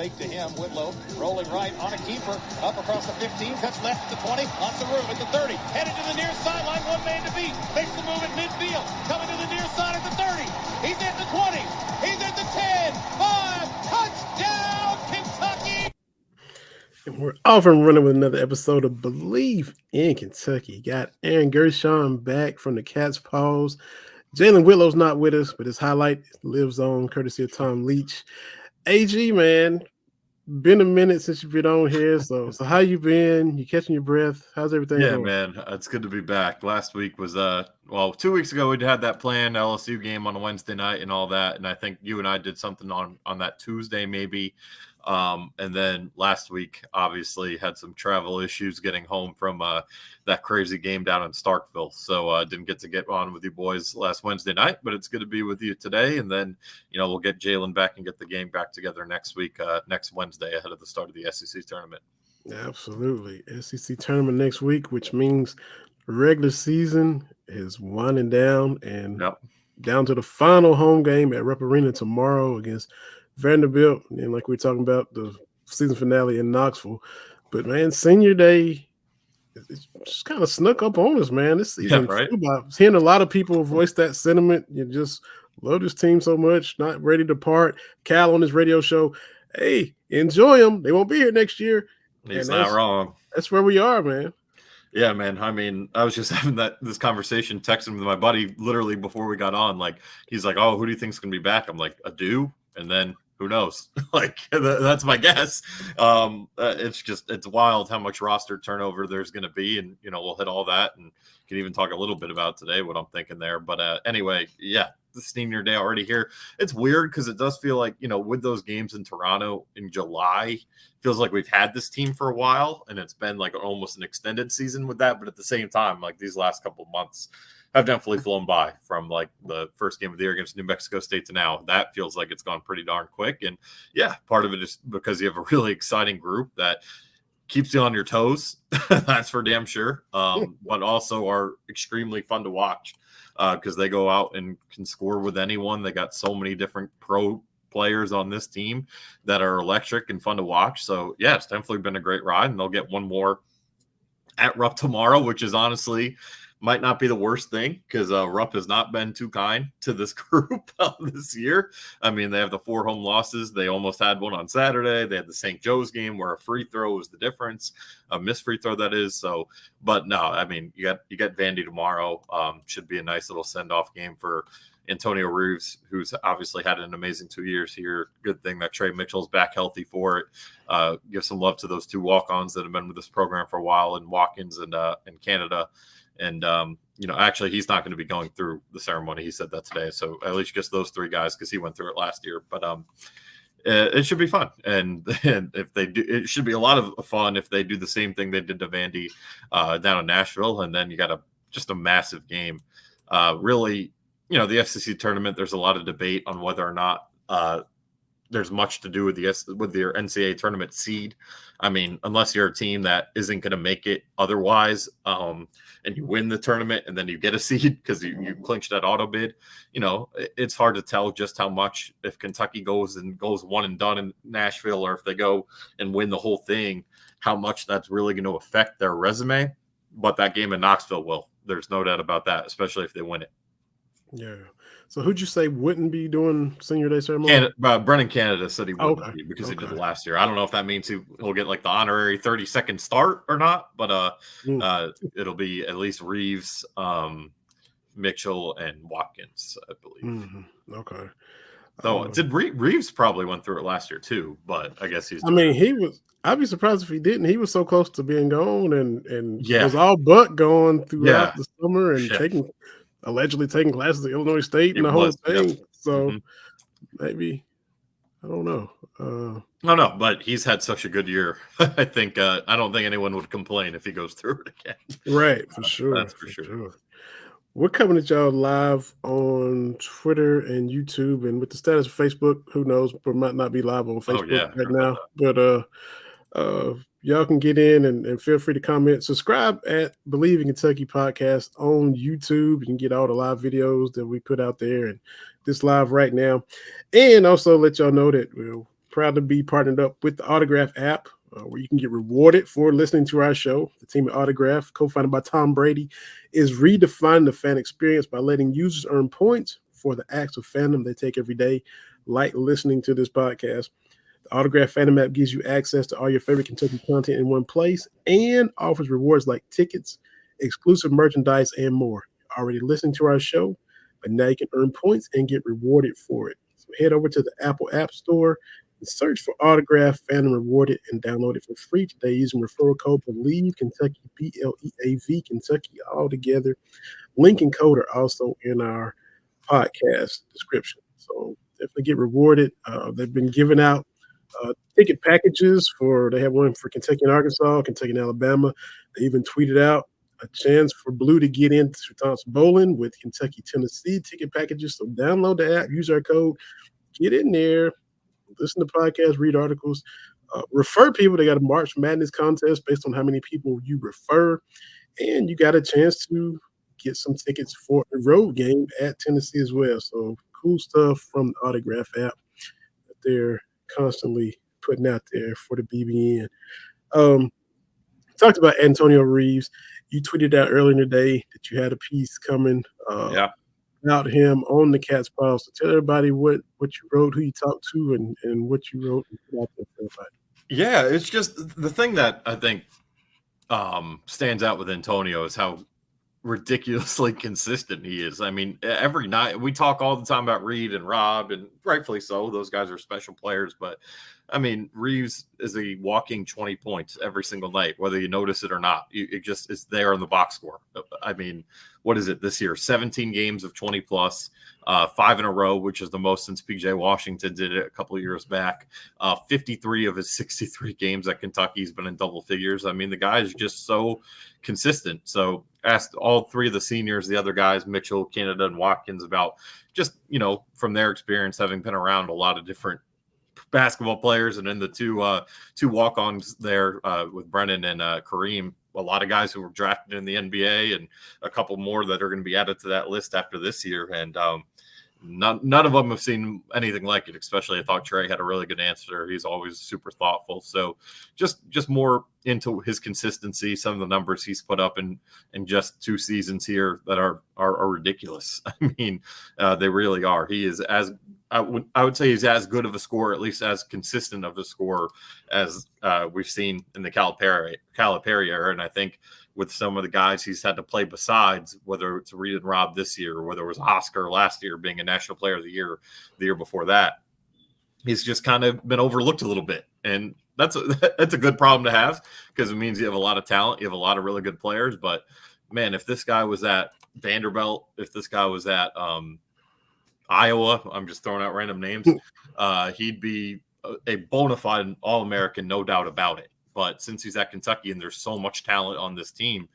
fake to him. Whitlow rolling right on a keeper. Up across the 15. Cuts left at the 20. On the room at the 30. Headed to the near sideline. One man to beat. Makes the move at midfield. Coming to the near side at the 30. He's at the 20. He's at the 10. 5. Touchdown, Kentucky. And we're off and running with another episode of Believe in Kentucky. Got Aaron Gershon back from the Cat's Paws. Jalen Whitlow's not with us, but his highlight lives on, courtesy of Tom Leach. AG, man, been a minute since you've been on here. So how you been? You catching your breath? How's everything going? Yeah, man, it's good to be back. Last week was 2 weeks ago we had that planned LSU game on a Wednesday night and all that, and I think you and I did something on that Tuesday maybe. And then last week, obviously, had some travel issues getting home from that crazy game down in Starkville. So didn't get on with you boys last Wednesday night, but it's good to be with you today. And then, we'll get Jalen back and get the game back together next week, next Wednesday ahead of the start of the SEC tournament. Absolutely. SEC tournament next week, which means regular season is winding down and down to the final home game at Rupp Arena tomorrow against Vanderbilt, and like we're talking about the season finale in Knoxville. But man, senior day, it's just kind of snuck up on us, man. This season, right? I'm hearing a lot of people voice that sentiment. You just love this team so much, not ready to part. Cal on his radio show, hey, enjoy them. They won't be here next year. He's not wrong. That's where we are, man. Yeah, man. I mean, I was just having this conversation, texting with my buddy literally before we got on. Like, he's like, "Oh, who do you think's gonna be back?" I'm like, "Adu," and then who knows? Like, that's my guess. It's wild how much roster turnover there's going to be. And, we'll hit all that and can even talk a little bit about today, what I'm thinking there. But anyway, yeah, the senior day already here. It's weird because it does feel like, with those games in Toronto in July, feels like we've had this team for a while and it's been like almost an extended season with that. But at the same time, like these last couple of months have definitely flown by from like the first game of the year against New Mexico State to now. That feels like it's gone pretty darn quick. And yeah, part of it is because you have a really exciting group that keeps you on your toes. That's for damn sure. But also are extremely fun to watch because they go out and can score with anyone. They got so many different pro players on this team that are electric and fun to watch. So yeah, it's definitely been a great ride, and they'll get one more at Rupp tomorrow, which is honestly might not be the worst thing because Rupp has not been too kind to this group this year. I mean, they have the 4 home losses. They almost had one on Saturday. They had the St. Joe's game where a free throw was the difference, a missed free throw that is. So, but no, I mean, you got Vandy tomorrow. Should be a nice little send-off game for Antonio Reeves, who's obviously had an amazing 2 years here. Good thing that Trey Mitchell's back healthy for it. Give some love to those 2 walk-ons that have been with this program for a while, and Watkins and Canada. And, actually, he's not going to be going through the ceremony. He said that today. So at least just those 3 guys because he went through it last year. But it should be fun. And if they do, it should be a lot of fun if they do the same thing they did to Vandy down in Nashville. And then you got just a massive game. Really, the SEC tournament, there's a lot of debate on whether or not there's much to do with their NCAA tournament seed. I mean, unless you're a team that isn't going to make it otherwise, and you win the tournament and then you get a seed because you clinched that auto bid, it's hard to tell just how much if Kentucky goes one and done in Nashville, or if they go and win the whole thing, how much that's really going to affect their resume. But that game in Knoxville will. There's no doubt about that, especially if they win it. Yeah. So who'd you say wouldn't be doing senior day ceremony? Brennan Canada said he wouldn't be because he did it last year. I don't know if that means he'll get like the honorary 30-second start or not, but it'll be at least Reeves, Mitchell, and Watkins, I believe. Mm-hmm. Okay. So Reeves probably went through it last year too, but I guess he's. I'd be surprised if he didn't. He was so close to being gone and was all but gone throughout the summer and allegedly taking classes at Illinois State and the whole thing. Yep. So maybe, I don't know. No, but he's had such a good year. I think I don't think anyone would complain if he goes through it again. Right, for sure. That's for sure. We're coming at y'all live on Twitter and YouTube, and with the status of Facebook, who knows? We might not be live on Facebook right now. But y'all can get in and feel free to comment. Subscribe at Believe in Kentucky Podcast on YouTube. You can get all the live videos that we put out there and this live right now. And also let y'all know that we'll proud to be partnered up with the Autograph app, where you can get rewarded for listening to our show. The team at Autograph, co-founded by Tom Brady, is redefining the fan experience by letting users earn points for the acts of fandom they take every day, like listening to this podcast. The Autograph Fandom app gives you access to all your favorite Kentucky content in one place and offers rewards like tickets, exclusive merchandise, and more. You're already listening to our show, but now you can earn points and get rewarded for it. So head over to the Apple App Store and search for Autograph Fandom Rewarded and download it for free today using referral code BELIEVE Kentucky, BLEAV Kentucky, all together. Link and code are also in our podcast description. So definitely get rewarded. They've been giving out ticket packages they have one for Kentucky and Arkansas, Kentucky and Alabama. They even tweeted out a chance for Blue to get into Thompson Bowling with Kentucky, Tennessee ticket packages. So download the app, use our code, get in there, listen to podcasts, read articles, refer people. They got a March Madness contest based on how many people you refer. And you got a chance to get some tickets for a road game at Tennessee as well. So cool stuff from the Autograph app that they're constantly putting out there for the BBN. Talked about Antonio Reeves. You tweeted out earlier in the day that you had a piece coming about him on the Cat's Paw. So tell everybody what you wrote, who you talked to, and what you wrote and put out there for everybody. Yeah, it's just the thing that I think stands out with Antonio is how ridiculously consistent he is. I mean, every night we talk all the time about Reed and Robb, and rightfully so. Those guys are special players, but I mean, Reeves is a walking 20 points every single night, whether you notice it or not. It just is there in the box score. I mean, what is it this year? 17 games of 20 plus, 5 in a row, which is the most since PJ Washington did it a couple of years back. 53 of his 63 games at Kentucky's been in double figures. I mean, the guy is just so consistent. So asked all three of the seniors, the other guys, Mitchell, Canada, and Watkins, about just, from their experience, having been around a lot of different basketball players, and then the two walk-ons there with Brennan and Kareem, a lot of guys who were drafted in the NBA, and a couple more that are going to be added to that list after this year. And none of them have seen anything like it. Especially, I thought Trey had a really good answer. He's always super thoughtful. So just more into his consistency. Some of the numbers he's put up in just 2 seasons here that are ridiculous. I mean, they really are. He is I would say he's as good of a scorer, at least as consistent of a scorer as we've seen in the Calipari era. And I think with some of the guys he's had to play besides, whether it's Reed and Robb this year, or whether it was Oscar last year being a National Player of the year before that, he's just kind of been overlooked a little bit. And that's a good problem to have, because it means you have a lot of talent. You have a lot of really good players. But, man, if this guy was at Vanderbilt, if this guy was at Iowa, I'm just throwing out random names, he'd be a bona fide All-American, no doubt about it. But since he's at Kentucky and there's so much talent on this team,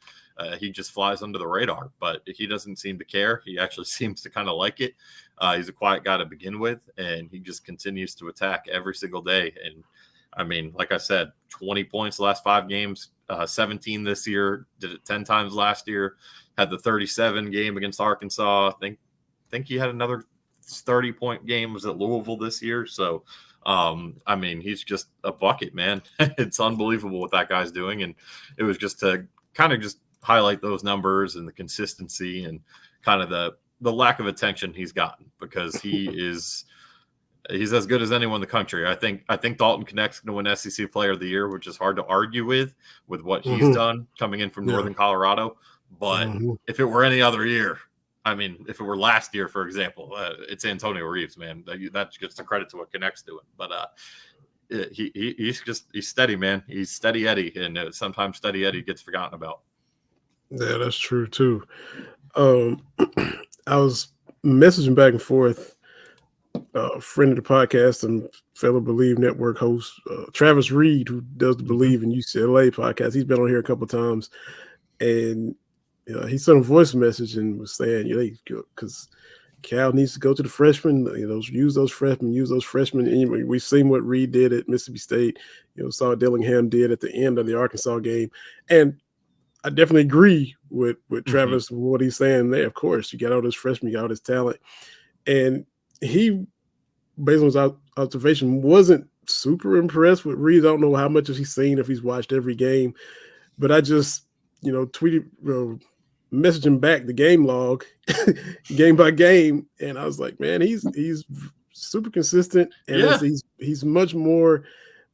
he just flies under the radar. But he doesn't seem to care. He actually seems to kind of like it. He's a quiet guy to begin with, and he just continues to attack every single day. And, I mean, like I said, 20 points the last 5 games, 17 this year, did it 10 times last year, had the 37 game against Arkansas. I think he had another 30-point game was at Louisville this year. So, I mean, he's just a bucket, man. It's unbelievable what that guy's doing. And it was just to kind of just highlight those numbers and the consistency and kind of the lack of attention he's gotten, because he's as good as anyone in the country. I think Dalton Knecht's going to win SEC Player of the Year, which is hard to argue with what he's done coming in from Northern Colorado. But if it were any other year, I mean, if it were last year, for example, it's Antonio Reeves, man. That gets the credit to what Knecht's doing. But he's steady, man. He's steady Eddie, and sometimes steady Eddie gets forgotten about. Yeah, that's true too. I was messaging back and forth. Friend of the podcast and fellow Believe Network host, Travis Reed, who does the Believe in UCLA podcast. He's been on here a couple of times, and he sent a voice message and was saying, because Cal needs to go to the freshmen, use those freshmen. Anyway, we've seen what Reed did at Mississippi State, saw what Dillingham did at the end of the Arkansas game. And I definitely agree with Travis, what he's saying there. Of course, you got all those freshmen, you got all this talent. And he, based on his observation, wasn't super impressed with Reeves. I don't know how much he's seen, if he's watched every game, but I just, tweeted, messaged him back the game log, game by game, and I was like, man, he's super consistent, and he's much more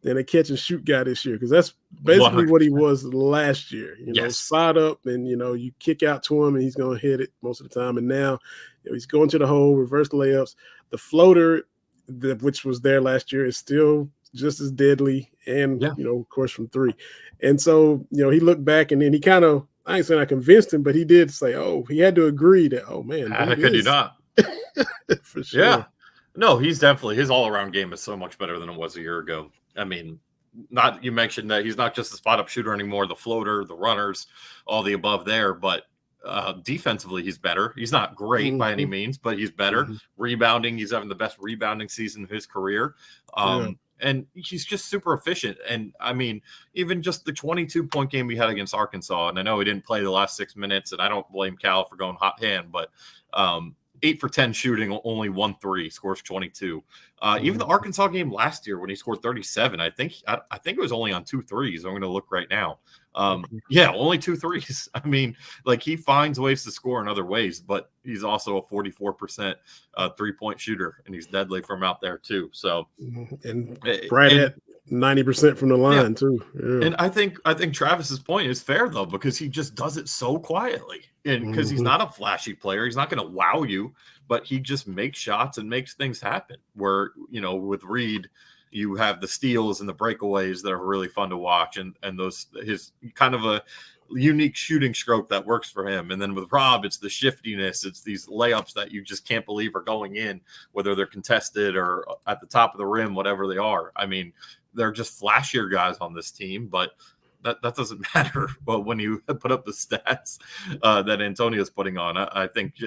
than a catch and shoot guy this year, because that's basically 100%. what he was last year. Spot up, and you kick out to him, and he's going to hit it most of the time. And now he's going to the hole, reverse layups, the floater, which was there last year, is still just as deadly, and of course from three. And so he looked back, and then he kind of, I ain't saying I convinced him, but he did say, he had to agree that, oh man, how could you not? For sure. Yeah. No, he's definitely, his all-around game is so much better than it was a year ago. I mean, you mentioned that he's not just a spot-up shooter anymore, the floater, the runners, all the above there, but defensively, he's better. He's not great by any means, but he's better. Rebounding, he's having the best rebounding season of his career. And he's just super efficient. And I mean, even just the 22-point game we had against Arkansas, and I know he didn't play the last 6 minutes, and I don't blame Cal for going hot hand, but 8 for 10 shooting, only 1 3, scores 22. Even the Arkansas game last year when he scored 37, I think it was only on 2 threes. I'm going to look right now. Only 2 threes. I mean, like, he finds ways to score in other ways, but he's also a 44% 3-point shooter, and he's deadly from out there too. So, and at 90% from the line too. Yeah. And I think Travis's point is fair though, because he just does it so quietly, and because he's not a flashy player, he's not going to wow you, but he just makes shots and makes things happen. Where with Reed, you have the steals and the breakaways that are really fun to watch, and those, his kind of a unique shooting stroke that works for him. And then with Rob, it's the shiftiness, it's these layups that you just can't believe are going in, whether they're contested or at the top of the rim, whatever they are. I mean, they're just flashier guys on this team, but that doesn't matter. But when you put up the stats that Antonio's putting on, I think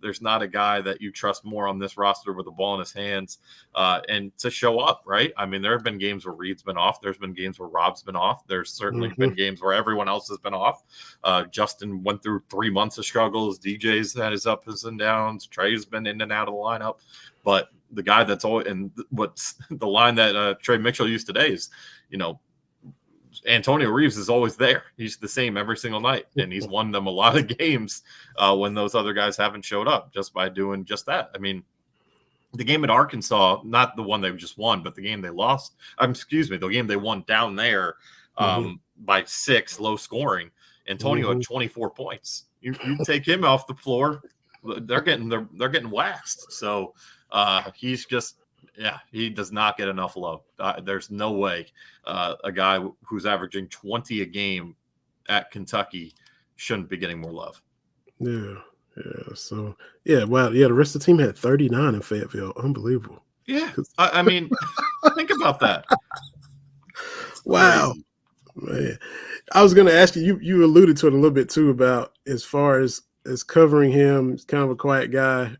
there's not a guy that you trust more on this roster with the ball in his hands and to show up, right? I mean, there have been games where Reed's been off. There's been games where Rob's been off. There's certainly been games where everyone else has been off. Justin went through 3 months of struggles. DJ's had his ups and downs. Trey's been in and out of the lineup. But the guy that's always, and what's the line that Trey Mitchell used today is, Antonio Reeves is always there. He's the same every single night, and he's won them a lot of games when those other guys haven't showed up, just by doing just that. I mean, the game at Arkansas, not the one they just won, but the game they lost, the game they won down there by 6, low scoring. Antonio had 24 points. You take him off the floor, they're getting waxed. So he's just, he does not get enough love. There's no way a guy who's averaging 20 a game at Kentucky shouldn't be getting more love. Yeah. So, wow. Yeah, the rest of the team had 39 in Fayetteville. Unbelievable. Yeah. I mean, think about that. Wow. Man. I was going to ask you alluded to it a little bit too, about as far as covering him. He's kind of a quiet guy.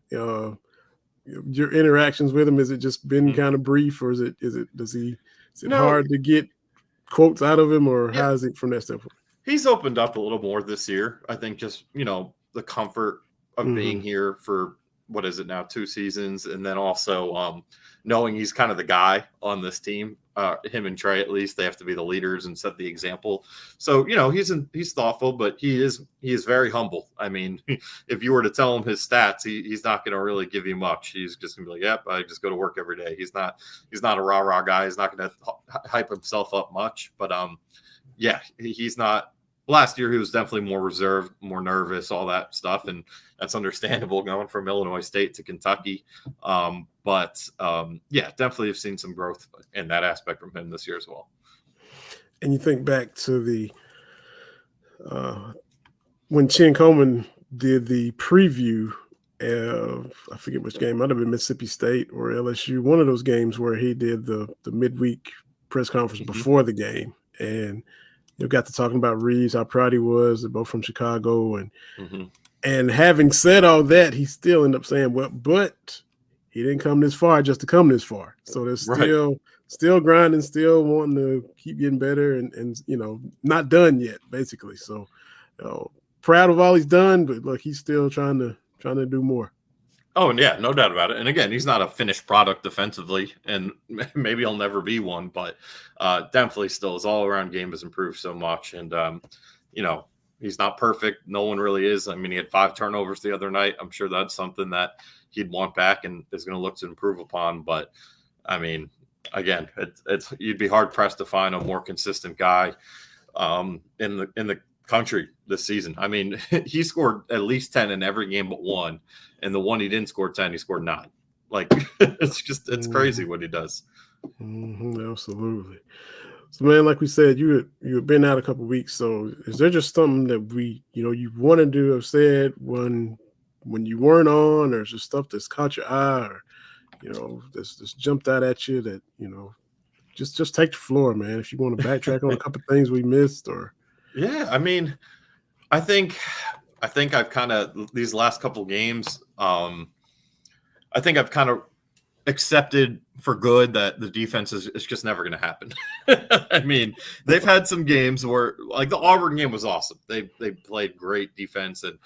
Your interactions with him, has it just been kind of brief, or is it hard to get quotes out of him, or how is it from that standpoint? He's opened up a little more this year. I think just, the comfort of being here for, what is it now, 2 seasons, and then also knowing he's kind of the guy on this team. Him and Trey, at least, they have to be the leaders and set the example. So, he's thoughtful, but he is very humble. I mean, if you were to tell him his stats, he's not going to really give you much. He's just going to be like, yep, I just go to work every day. He's not a rah-rah guy. He's not going to hype himself up much. But, he's not. Last year, he was definitely more reserved, more nervous, all that stuff. And that's understandable going from Illinois State to Kentucky. Definitely have seen some growth in that aspect from him this year as well. And you think back to the when Chin Coleman did the preview of, I forget which game, might have been Mississippi State or LSU, one of those games where he did the midweek press conference before the game. And you got to talking about Reeves, how proud he was. They're both from Chicago. And having said all that, he still ended up saying, well, but he didn't come this far just to come this far. So there's still grinding, still wanting to keep getting better and not done yet, basically. So proud of all he's done, but look, he's still trying to do more. Oh, and yeah, no doubt about it. And again, he's not a finished product defensively, and maybe he'll never be one, but definitely still his all-around game has improved so much. And, he's not perfect. No one really is. I mean, he had 5 turnovers the other night. I'm sure that's something that he'd want back and is going to look to improve upon. But, I mean, again, it's you'd be hard-pressed to find a more consistent guy in the country this season. I mean, he scored at least 10 in every game but one, and the one he didn't score 10, he scored 9. Like it's crazy what he does. Absolutely. So, man, like we said, you had been out a couple of weeks. So, is there just something that you wanted to have said when you weren't on, or just stuff that's caught your eye, or that's jumped out at you that just take the floor, man. If you want to backtrack on a couple of things we missed, or yeah, I mean, I think I've kind of these last couple of games. I think I've kind of accepted for good that the defense is just never going to happen. I mean, they've had some games where, like, the Auburn game was awesome. They played great defense, and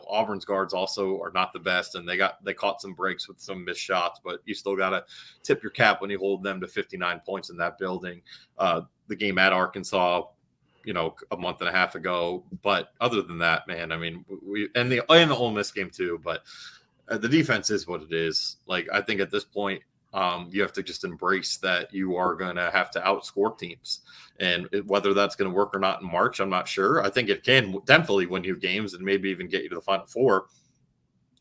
Auburn's guards also are not the best, and they caught some breaks with some missed shots, but you still got to tip your cap when you hold them to 59 points in that building. The game at Arkansas, a month and a half ago, but other than that, man, I mean, and the Ole Miss game too, but the defense is what it is. Like, I think at this point, you have to just embrace that you are going to have to outscore teams. And whether that's going to work or not in March, I'm not sure. I think it can definitely win you games and maybe even get you to the Final Four.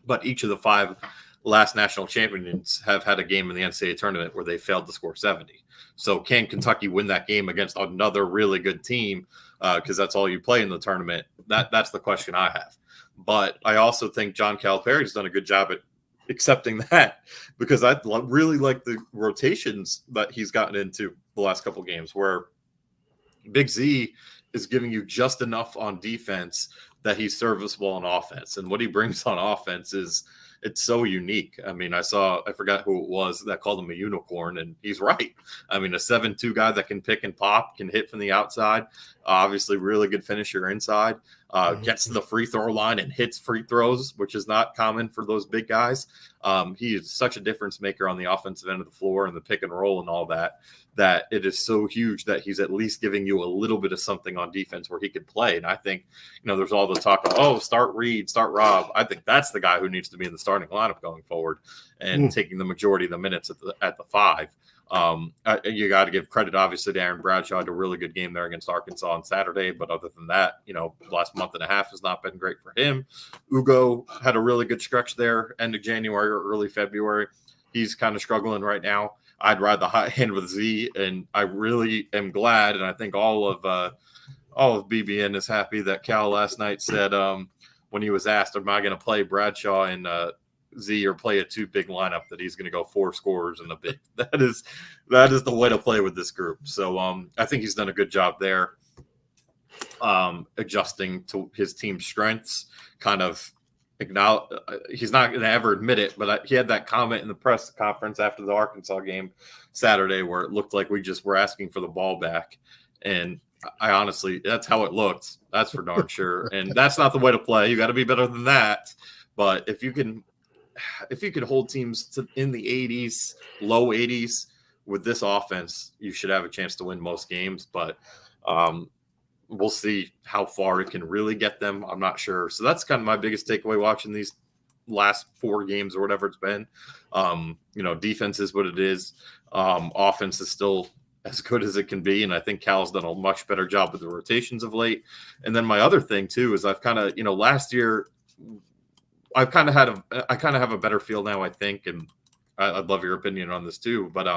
But each of the 5 last national champions have had a game in the NCAA tournament where they failed to score 70. So can Kentucky win that game against another really good team? Because that's all you play in the tournament. That's the question I have. But I also think John Calipari's done a good job at accepting that, because I really like the rotations that he's gotten into the last couple of games, where Big Z is giving you just enough on defense that he's serviceable on offense. And what he brings on offense it's so unique. I mean, I forgot who it was that called him a unicorn, and he's right. I mean, a 7'2" guy that can pick and pop, can hit from the outside, obviously really good finisher inside, gets to the free throw line and hits free throws, which is not common for those big guys. He is such a difference maker on the offensive end of the floor and the pick and roll and all that it is so huge that he's at least giving you a little bit of something on defense where he could play. And I think, there's all the talk of, start Reed, start Robb. I think that's the guy who needs to be in the starting lineup going forward and taking the majority of the minutes at the 5. You got to give credit, obviously, to Aaron Bradshaw. Had a really good game there against Arkansas on Saturday. But other than that, the last month and a half has not been great for him. Ugo had a really good stretch there, end of January or early February. He's kind of struggling right now. I'd ride the hot hand with Z, and I really am glad, and I think all of BBN is happy that Cal last night said when he was asked, am I going to play Bradshaw and Z or play a 2 big lineup, that he's going to go 4 scorers in a big. That is the way to play with this group. So I think he's done a good job there, adjusting to his team's strengths, kind of he's not going to ever admit it, but he had that comment in the press conference after the Arkansas game Saturday where it looked like we just were asking for the ball back. And I honestly, that's how it looked. That's for darn sure. And that's not the way to play. You got to be better than that. But if you can hold teams in the 80s, low 80s with this offense, you should have a chance to win most games. But we'll see how far it can really get them. I'm not sure. So that's kind of my biggest takeaway watching these last 4 games or whatever it's been. Defense is what it is. Offense is still as good as it can be. And I think Cal's done a much better job with the rotations of late. And then my other thing too, is I've kind of, last year I kind of have a better feel now, I think. And I'd love your opinion on this too, but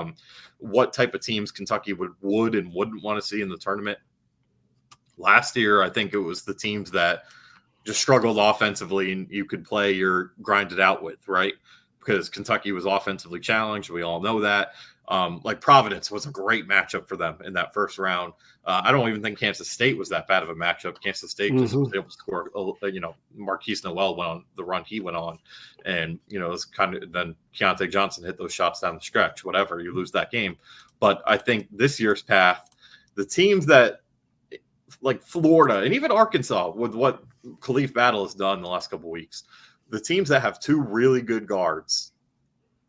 what type of teams Kentucky would and wouldn't want to see in the tournament. Last year, I think it was the teams that just struggled offensively and you could play your grind it out with, right? Because Kentucky was offensively challenged. We all know that. Like Providence was a great matchup for them in that first round. I don't even think Kansas State was that bad of a matchup. Kansas State just was able to score, Marquise Noel went on the run he went on. And, it was kind of, then Keontae Johnson hit those shots down the stretch, whatever, you lose that game. But I think this year's path, the teams that, like Florida and even Arkansas, with what Khalif Battle has done the last couple of weeks, the teams that have two really good guards,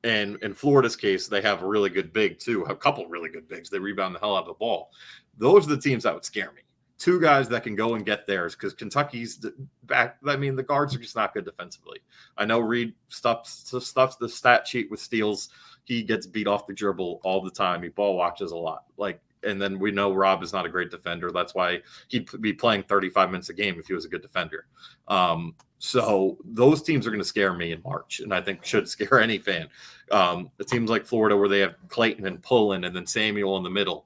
and in Florida's case, they have a really good big too, a couple really good bigs. They rebound the hell out of the ball. Those are the teams that would scare me. Two guys that can go and get theirs, because Kentucky's back. I mean, the guards are just not good defensively. I know Reed stuffs the stat sheet with steals. He gets beat off the dribble all the time. He ball watches a lot. And then we know Rob is not a great defender. That's why he'd be playing 35 minutes a game if he was a good defender. So those teams are going to scare me in March, and I think should scare any fan. It seems like Florida, where they have Clayton and Pullen and then Samuel in the middle.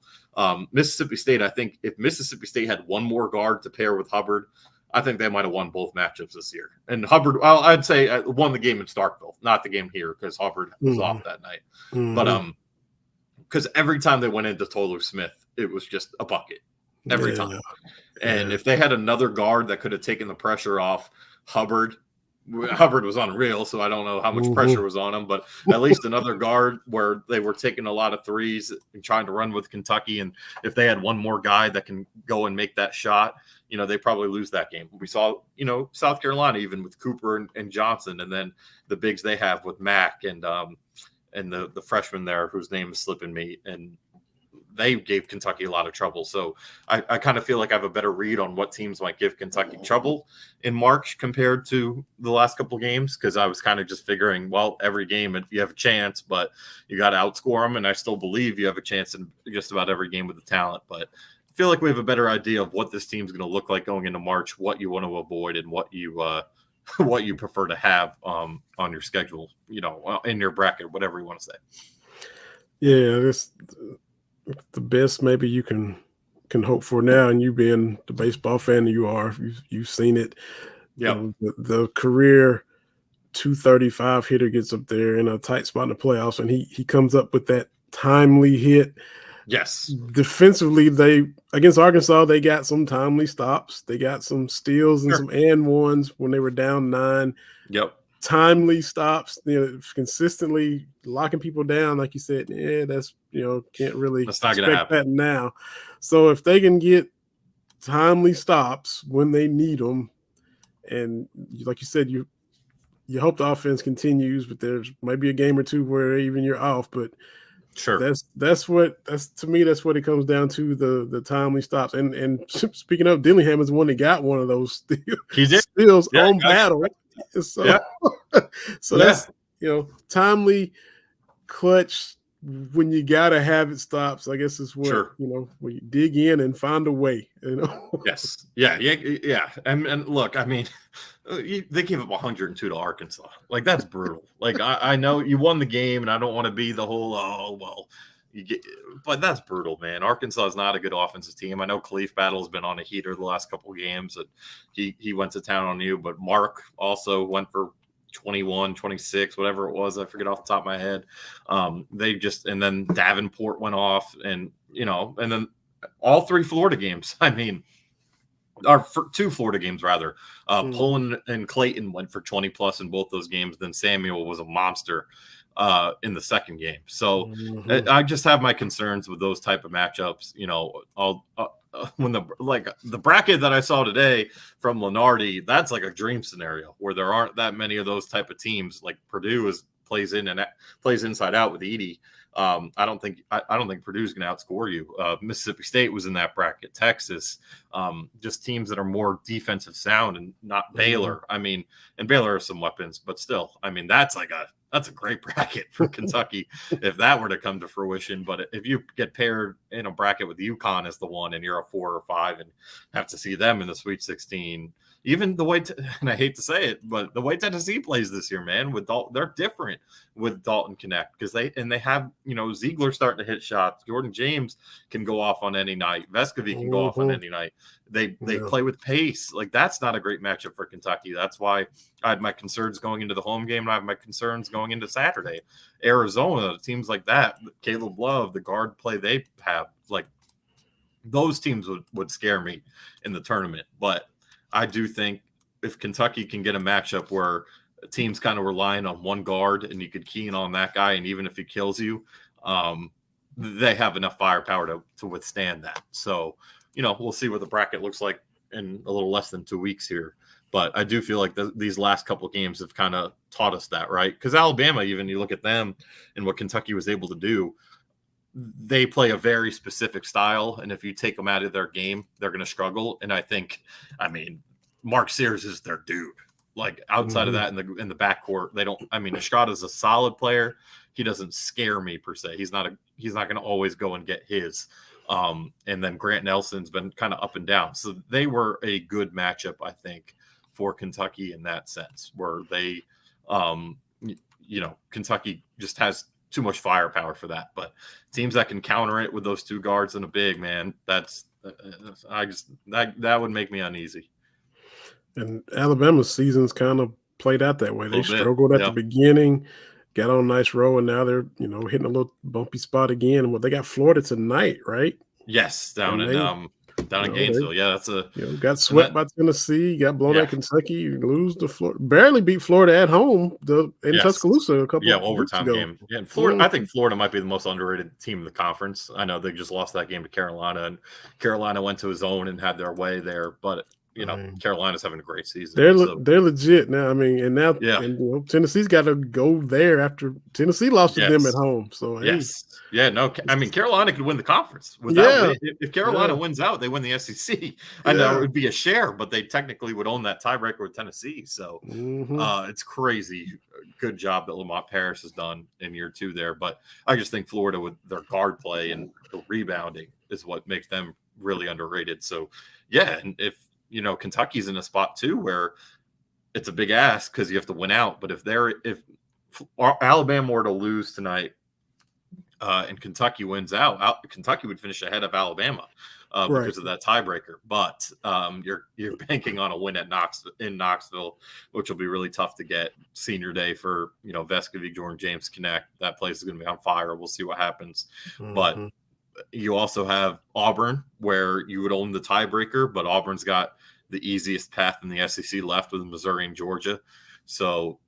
Mississippi State, I think if Mississippi State had one more guard to pair with Hubbard, I think they might have won both matchups this year. And Hubbard, well, I'd say won the game in Starkville, not the game here, because Hubbard was off that night. But because every time they went into Tolu Smith, it was just a bucket every time. And if they had another guard that could have taken the pressure off Hubbard was unreal, so I don't know how much pressure was on him, but at least another guard where they were taking a lot of threes and trying to run with Kentucky. And if they had one more guy that can go and make that shot, they probably lose that game. We saw, South Carolina, even with Cooper and Johnson, and then the bigs they have with Mack and the freshman there whose name is slipping me, and they gave Kentucky a lot of trouble. So I kind of feel like I have a better read on what teams might give Kentucky trouble in March compared to the last couple of games, because I was kind of just figuring, well, every game you have a chance, but you got to outscore them, and I still believe you have a chance in just about every game with the talent. But I feel like we have a better idea of what this team's going to look like going into March, what you want to avoid, and what you prefer to have on your schedule, in your bracket, whatever you want to say. Yeah, this the best maybe you can hope for now, and you being the baseball fan that you are, you've seen it. Yeah, the career 235 hitter gets up there in a tight spot in the playoffs, and he comes up with that timely hit. Yes. Defensively, against Arkansas, they got some timely stops. They got some steals and some and ones when they were down 9. Yep. Timely stops, consistently locking people down, like you said. Yeah, that's can't really expect that now. So if they can get timely stops when they need them, and like you said, you hope the offense continues, but there's maybe a game or two where even you're off. But sure, that's what it comes down to, the timely stops. And speaking of, Dillingham is the one that got one of those steals on battle. So, so that's timely, clutch when you gotta have it stops. I guess is what when you dig in and find a way. Yes, yeah. And look, I mean, they gave up 102 to Arkansas. Like, that's brutal. Like, I know you won the game, and I don't want to be the whole but that's brutal, man. Arkansas is not a good offensive team. I know Khalif Battle's been on a heater the last couple of games. And he went to town on you, but Mark also went for 21, 26, whatever it was. I forget off the top of my head. And then Davenport went off, and then all 3 Florida games. I mean, or 2 Florida games rather. Pullen and Clayton went for 20 plus in both those games. Then Samuel was a monster in the second game. So I just have my concerns with those type of matchups. When the bracket that I saw today from Lenardi, that's like a dream scenario where there aren't that many of those type of teams. Like Purdue plays inside out with Edey. I don't think Purdue's going to outscore you. Mississippi State was in that bracket. Texas, just teams that are more defensive sound, and not Baylor. I mean, and Baylor has some weapons, but still, I mean, that's a great bracket for Kentucky if that were to come to fruition. But if you get paired in a bracket with UConn as the one, and you're a 4 or 5 and have to see them in the Sweet 16, even the way, and I hate to say it, but the way Tennessee plays this year, man, with Dalton, they're different with Dalton Connect, because they have, Ziegler starting to hit shots. Jordan James can go off on any night. Vescovy can go off on any night. They play with pace. Like, that's not a great matchup for Kentucky. That's why I had my concerns going into the home game, and I have my concerns going into Saturday. Arizona, teams like that, Caleb Love, the guard play they have, like, those teams would scare me in the tournament. But I do think if Kentucky can get a matchup where a team's kind of relying on one guard and you could key in on that guy, and even if he kills you, they have enough firepower to withstand that. So, we'll see what the bracket looks like in a little less than 2 weeks here. But I do feel like these last couple of games have kind of taught us that, right? Because Alabama, even you look at them and what Kentucky was able to do, they play a very specific style. And if you take them out of their game, they're going to struggle. And I think, Mark Sears is their dude. Like outside of that in the backcourt, they don't. I mean, Estrada's a solid player. He doesn't scare me per se. He's not going to always go and get his. And then Grant Nelson's been kind of up and down. So they were a good matchup, I think, for Kentucky in that sense, where they, Kentucky just has too much firepower for that. But teams that can counter it with those two guards and a big man, that would make me uneasy. And Alabama's season's kind of played out that way. They struggled at the beginning, got on a nice roll, and now they're hitting a little bumpy spot again. And they got Florida tonight, right? Yes, down in Gainesville. That's got swept by Tennessee, got blown at Kentucky, you lose to Florida, barely beat Florida at home in Tuscaloosa a couple of overtime weeks ago. game. Yeah, and Florida. I think Florida might be the most underrated team in the conference. I know they just lost that game to Carolina, and Carolina went to his own and had their way there, but. Carolina's having a great season. They're legit now. And Tennessee's got to go there after Tennessee lost to them at home. So Carolina could win the conference. If Carolina wins out, they win the SEC. I know it would be a share, but they technically would own that tiebreaker with Tennessee. So it's crazy. Good job that Lamont Paris has done in year 2 there. But I just think Florida with their guard play and the rebounding is what makes them really underrated. So and if Kentucky's in a spot too where it's a big ask because you have to win out. But if Alabama were to lose tonight and Kentucky wins out, Kentucky would finish ahead of Alabama because of that tiebreaker. But you're banking on a win in Knoxville, which will be really tough to get. Senior day for Vescovi, Jordan James Connect. That place is going to be on fire. We'll see what happens. But you also have Auburn, where you would own the tiebreaker, but Auburn's got the easiest path in the SEC left with Missouri and Georgia. So,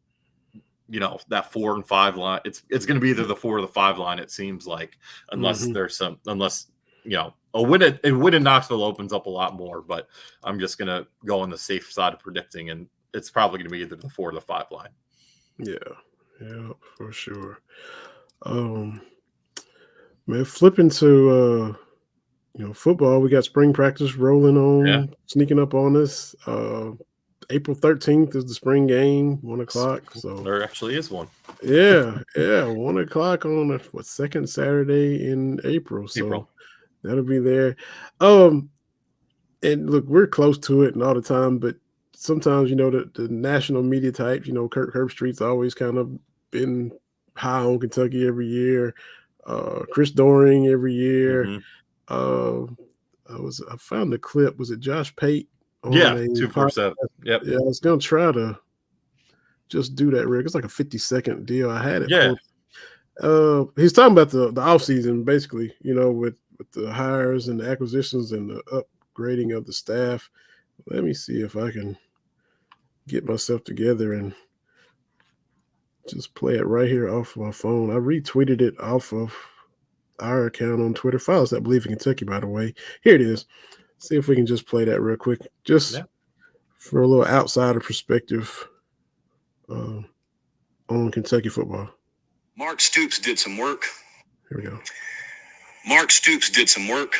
that 4 and 5 line, it's going to be either the 4 or the 5 line. It seems like, unless a win in Knoxville opens up a lot more. But I'm just going to go on the safe side of predicting, and it's probably going to be either the 4 or the 5 line. Yeah, for sure. Man, flipping to football, we got spring practice rolling on, sneaking up on us. April 13th is the spring game, 1:00. So there actually is one. Yeah, 1:00 on the second Saturday in April. So that'll be there. And look, we're close to it and all the time, but sometimes the national media types, Kirk Herbstreit's always kind of been high on Kentucky every year. Chris Doring every year. I found the clip. Was it Josh Pate? 247. Yep. Yeah, I was gonna try to just do that, Rick. It's like a 50-second deal. I had it. Yeah. He's talking about the offseason, basically, with the hires and the acquisitions and the upgrading of the staff. Let me see if I can get myself together and just play it right here off my phone. I retweeted it off of our account on Twitter. Follows that Believe in Kentucky, by the way. Here it is. See if we can just play that real quick, just for a little outsider perspective on Kentucky football. Mark Stoops did some work. Here we go. Mark Stoops did some work.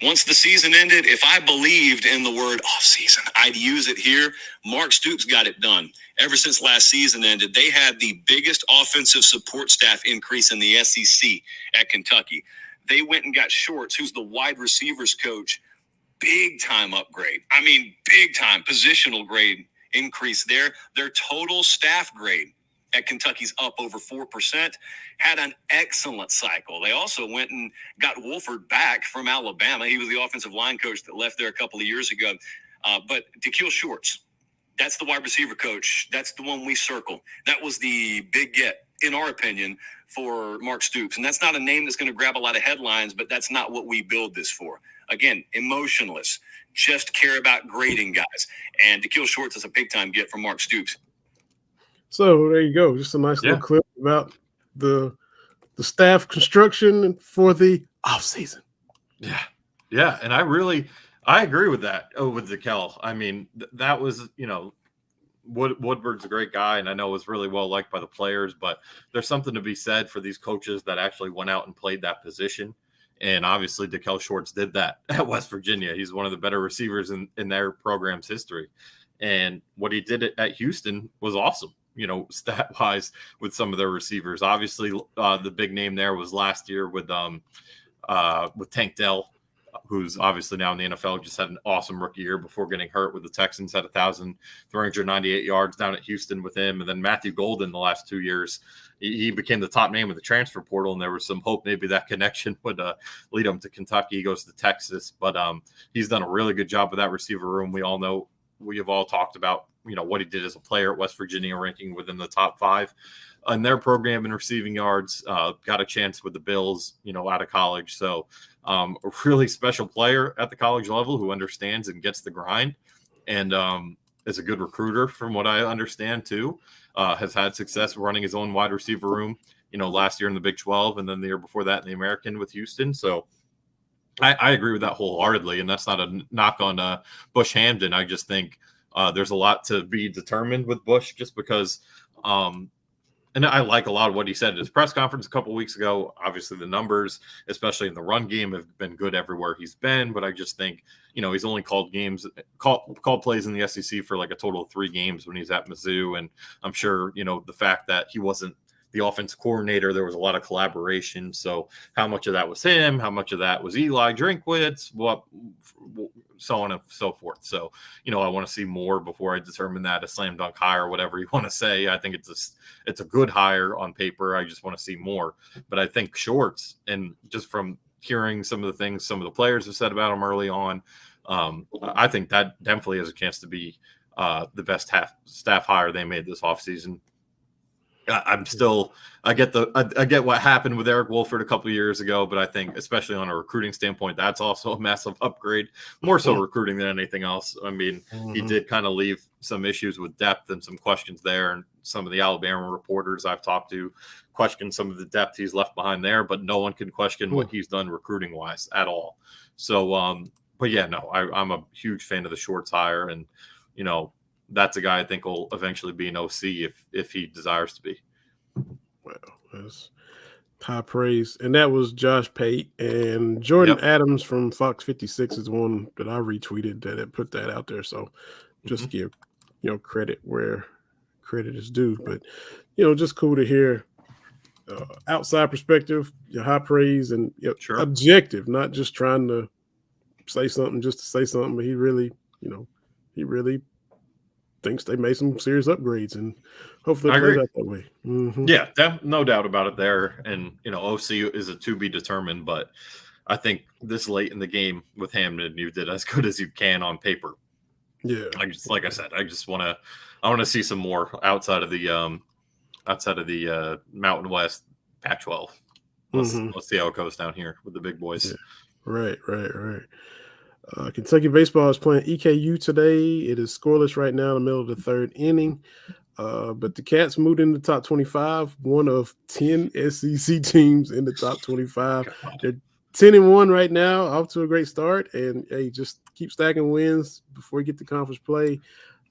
Once the season ended, if I believed in the word off-season, I'd use it here. Mark Stoops got it done. Ever since last season ended, they had the biggest offensive support staff increase in the SEC at Kentucky. They went and got Shorts, who's the wide receivers coach. Big time upgrade. I mean, big time positional grade increase there. Their total staff grade at Kentucky's up over 4%, had an excellent cycle. They also went and got Wolford back from Alabama. He was the offensive line coach that left there a couple of years ago. But Da'Keil Shorts, that's the wide receiver coach. That's the one we circle. That was the big get, in our opinion, for Mark Stoops. And that's not a name that's going to grab a lot of headlines, but that's not what we build this for. Again, emotionless, just care about grading guys. And Da'Keil Shorts is a big-time get from Mark Stoops. So there you go. Just a nice little clip about the staff construction for the offseason. Yeah. And I agree with that. With Da'Keil. I mean, that was, Woodward's a great guy, and I know was really well liked by the players, but there's something to be said for these coaches that actually went out and played that position. And obviously, Dakel Shorts did that at West Virginia. He's one of the better receivers in their program's history. And what he did at Houston was awesome, stat-wise with some of their receivers. Obviously, the big name there was last year with Tank Dell, who's obviously now in the NFL, just had an awesome rookie year before getting hurt with the Texans, had 1,398 yards down at Houston with him. And then Matthew Golden the last 2 years, he became the top name in the transfer portal, and there was some hope maybe that connection would lead him to Kentucky. He goes to Texas, but he's done a really good job with that receiver room. We have all talked about, what he did as a player at West Virginia, ranking within the top 5 in their program in receiving yards, got a chance with the Bills, out of college. So a really special player at the college level who understands and gets the grind, and is a good recruiter from what I understand too. Has had success running his own wide receiver room, last year in the Big 12 and then the year before that in the American with Houston. So I agree with that wholeheartedly, and that's not a knock on Bush Hamdan. I just think there's a lot to be determined with Bush, just because and I like a lot of what he said at his press conference a couple of weeks ago. Obviously, the numbers, especially in the run game, have been good everywhere he's been. But I just think, he's only called plays in the SEC for like a total of 3 games when he's at Mizzou. And I'm sure, the fact that he wasn't the offense coordinator, there was a lot of collaboration. So how much of that was him? How much of that was Eli Drinkwitz? So on and so forth. So, I want to see more before I determine that a slam dunk hire or whatever you want to say. I think it's a good hire on paper. I just want to see more. But I think Shorts, and just from hearing some of the things some of the players have said about him early on, I think that definitely has a chance to be the best staff hire they made this offseason. I get what happened with Eric Wolford a couple of years ago, but I think especially on a recruiting standpoint, that's also a massive upgrade, more so recruiting than anything else. I mean, he did kind of leave some issues with depth and some questions there. And some of the Alabama reporters I've talked to question some of the depth he's left behind there, but no one can question what he's done recruiting wise at all. So, but yeah, no, I'm a huge fan of the Shorts hire, and, that's a guy I think will eventually be an OC if he desires to be. Well, that's high praise. And that was Josh Pate, and Jordan Adams from Fox 56 is one that I retweeted that put that out there. So just give, credit where credit is due. But, just cool to hear outside perspective, your high praise and objective, not just trying to say something just to say something, but he really thinks they made some serious upgrades, and hopefully it plays out that way. Yeah, no doubt about it there. And, OC is a to be determined, but I think this late in the game with Hamdan, you did as good as you can on paper. Yeah. Like I said, I want to see some more outside of the Mountain West Pac-12. Let's see how it goes down here with the big boys. Yeah. Right. Kentucky baseball is playing EKU today. It is scoreless right now in the middle of the 3rd inning. But the Cats moved into the top 25, one of 10 SEC teams in the top 25. God. They're 10-1 right now, off to a great start. And hey, just keep stacking wins before you get to conference play.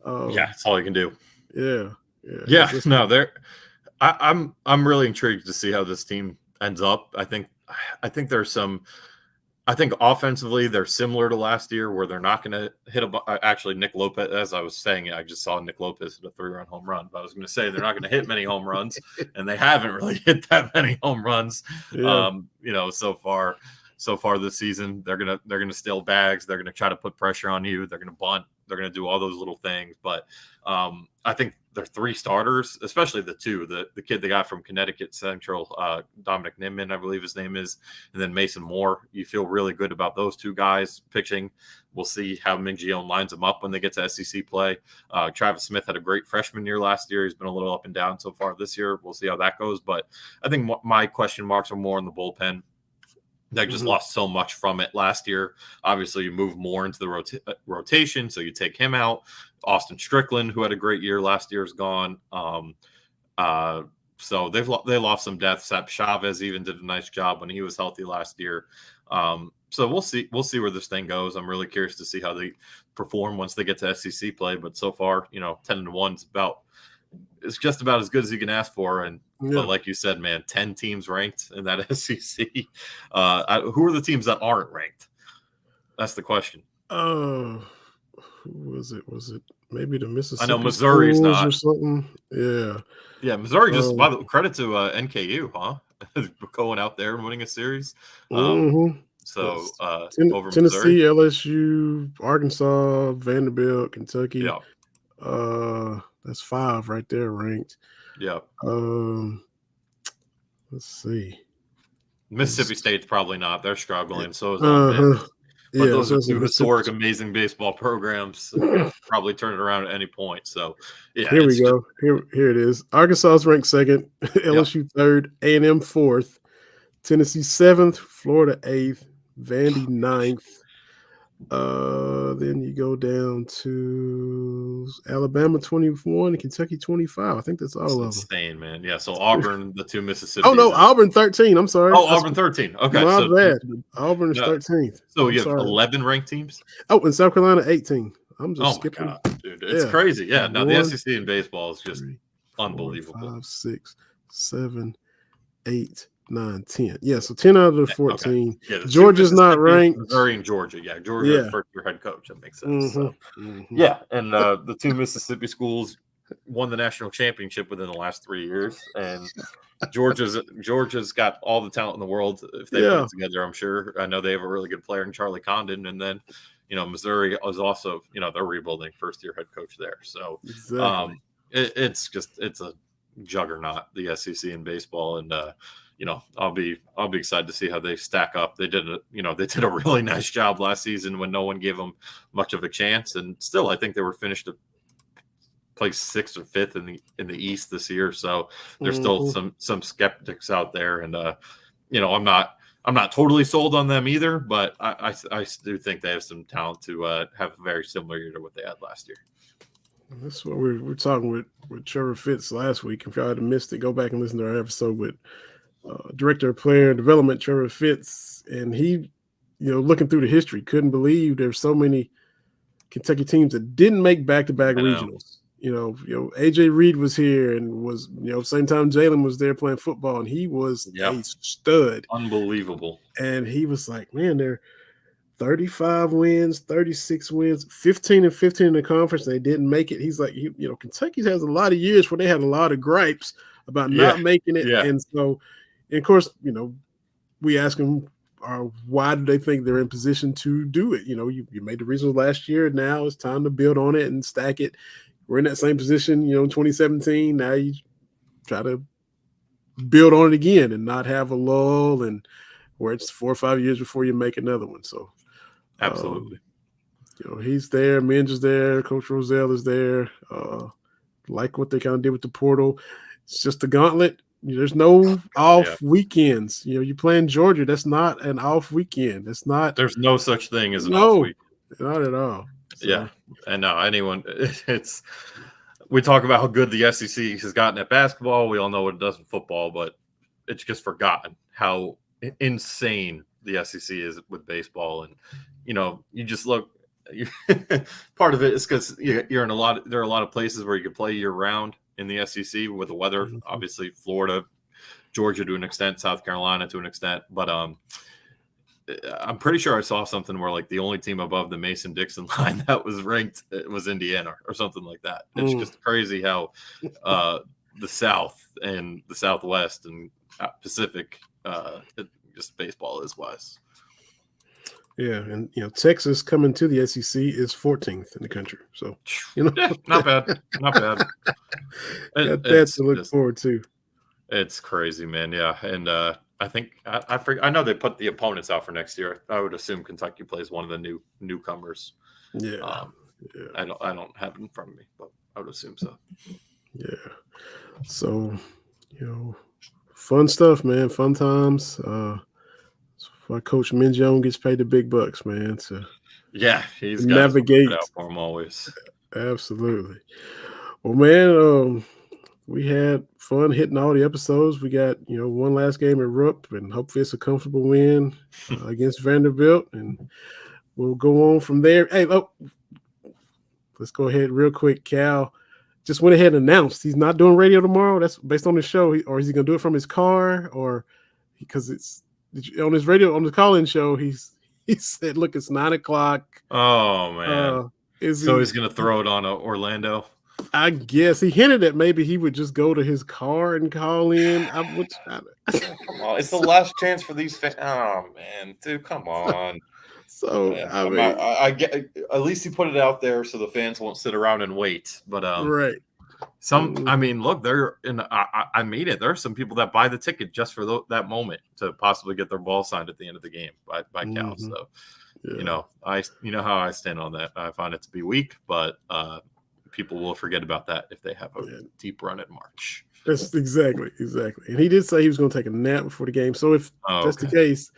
That's all you can do. Yeah. I'm really intrigued to see how this team ends up. I think there's some. I think offensively they're similar to last year, where they're not going to hit actually Nick Lopez. As I was saying, I just saw Nick Lopez hit a 3-run home run. But I was going to say they're not going to hit many home runs, and they haven't really hit that many home runs. So far this season, they're gonna steal bags. They're gonna try to put pressure on you. They're gonna bunt. They're gonna do all those little things. But I think their 3 starters, especially the 2, the kid they got from Connecticut Central, Dominic Nimmin, I believe his name is, and then Mason Moore. You feel really good about those 2 guys pitching. We'll see how Mingione lines them up when they get to SEC play. Travis Smith had a great freshman year last year. He's been a little up and down so far this year. We'll see how that goes. But I think my question marks are more in the bullpen. They just lost so much from it last year. Obviously, you move more into the rotation, so you take him out. Austin Strickland, who had a great year last year, is gone. So they lost some depth. Sep Chavez even did a nice job when he was healthy last year. So we'll see where this thing goes. I'm really curious to see how they perform once they get to SEC play. But so far, 10-1 it's just about as good as you can ask for. And but like you said, man, 10 teams ranked in that SEC. Who are the teams that aren't ranked? That's the question. Who was it? Was it maybe the Mississippi? I know Missouri's not or something. Yeah. Yeah, Missouri just by the credit to NKU, huh? Going out there and winning a series. So over Tennessee, Missouri. LSU, Arkansas, Vanderbilt, Kentucky. Yeah. That's 5 right there ranked. Yeah. Let's see. Mississippi State's probably not. They're struggling. So is Ole Miss. But those are 2 historic, amazing baseball programs. Probably turn it around at any point. So yeah. Here we go. Here it is. Arkansas is ranked 2nd, LSU 3rd, A&M 4th, Tennessee 7th, Florida 8th, Vandy 9th. Then you go down to Alabama 21, Kentucky 25. I think that's all of them. Insane, man. Yeah. So Auburn, the 2 Mississippi. Oh no, Auburn 13. I'm sorry. Auburn 13. Okay, my bad. Auburn is 13th. So you have 11 ranked teams. Oh, and South Carolina 18. I'm just skipping. God, dude, it's crazy. Yeah. Now the SEC in baseball is just unbelievable. 4, 5, 6, 7, 8, 9, 10. Yeah, so 10 out of the 14. Okay. Yeah, Georgia's not ranked. Missouri and Georgia. Yeah, Georgia first year head coach. That makes sense. Yeah, and the 2 Mississippi schools won the national championship within the last 3 years, and Georgia's got all the talent in the world if they put it together. I'm sure. I know they have a really good player in Charlie Condon, and then Missouri is also they're rebuilding first year head coach there. So it's a juggernaut, the SEC in baseball, and I'll be excited to see how they stack up. They did a really nice job last season when no one gave them much of a chance, and still I think they were finished to place 6th or 5th in the East this year. So there's still some skeptics out there, and I'm not totally sold on them either, but I do think they have some talent to have a very similar year to what they had last year. That's what we're talking with Trevor Fitz last week. If y'all had missed it, go back and listen to our episode with Director of Player Development Trevor Fitz, and he, looking through the history, couldn't believe there's so many Kentucky teams that didn't make back-to-back regionals. AJ Reed was here and was, same time Jalen was there playing football, and he was a stud. Unbelievable. And he was like, man, they're 35 wins, 36 wins, 15 and 15 in the conference. They didn't make it. He's like, Kentucky has a lot of years where they had a lot of gripes about not making it. And so, and of course, we ask them, why do they think they're in position to do it? You made the reasons last year. Now it's time to build on it and stack it. We're in that same position, 2017. Now you try to build on it again and not have a lull, and where it's 4 or 5 years before you make another one. So, absolutely. He's there. Minge is there. Coach Rozelle is there. Like what they kind of did with the portal. It's just a gauntlet. There's no off weekends. You're playing Georgia. That's not an off weekend. That's not. There's no such thing as an off weekend. Not at all. So. Yeah, and we talk about how good the SEC has gotten at basketball. We all know what it does in football, but it's just forgotten how insane the SEC is with baseball. And you just look. Part of it is because you're in there are a lot of places where you can play year round in the SEC with the weather. Obviously, Florida, Georgia to an extent, South Carolina to an extent, but I'm pretty sure I saw something where like the only team above the Mason-Dixon line that was ranked was Indiana or something like that. It's just crazy how the South and the Southwest and Pacific just baseball is wise. Yeah, and Texas coming to the SEC is 14th in the country. So not bad, not bad. That's to look forward to. It's crazy, man. Yeah, and I think I know they put the opponents out for next year. I would assume Kentucky plays one of the newcomers. Yeah. I don't have it in front of me, but I would assume so. Yeah. So, fun stuff, man. Fun times. Why Coach Minjone gets paid the big bucks, man. So he's got navigate out for him always. Absolutely. Well, man, we had fun hitting all the episodes. We got, one last game at Rupp, and hopefully it's a comfortable win against Vanderbilt, and we'll go on from there. Hey, let's go ahead real quick. Cal just went ahead and announced he's not doing radio tomorrow. That's based on the show, or is he going to do it from his car, or because it's on his radio, on the call-in show, he said, look, it's 9:00. Oh, man. He's going to throw it on Orlando? I guess he hinted that maybe he would just go to his car and call in. Come on, it's the last chance for these fans. Oh man, dude, come on. So I get, at least he put it out there so the fans won't sit around and wait. But right. I mean, look, they're in. I mean it. There are some people that buy the ticket just for that moment to possibly get their ball signed at the end of the game by Cal. So, you know how I stand on that. I find it to be weak, but people will forget about that if they have a deep run in March. That's exactly. And he did say he was going to take a nap before the game. So if that's the case,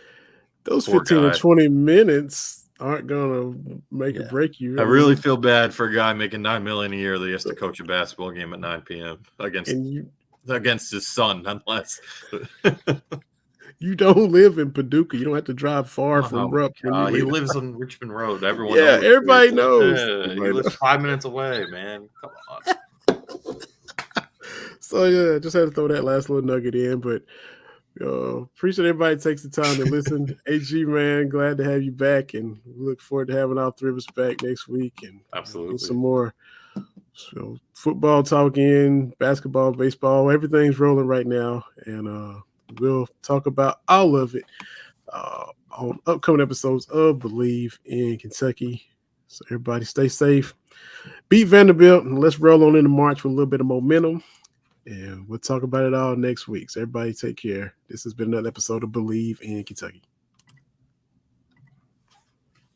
those 15 or 20 minutes aren't going to make or break you. I really feel bad for a guy making $9 million a year that has to coach a basketball game at 9 p.m. against his son, nonetheless. You don't live in Paducah. You don't have to drive far from Rupp. He lives on Richmond Road. Everyone knows. Everybody knows. He lives 5 minutes away, man. Come on. So, just had to throw that last little nugget in. But appreciate everybody takes the time to listen. AG, man, glad to have you back. And we look forward to having all three of us back next week. And absolutely some more football talking, basketball, baseball. Everything's rolling right now. And we'll talk about all of it on upcoming episodes of Believe in Kentucky. So everybody stay safe. Beat Vanderbilt, and let's roll on into March with a little bit of momentum. And we'll talk about it all next week. So everybody take care. This has been another episode of Believe in Kentucky.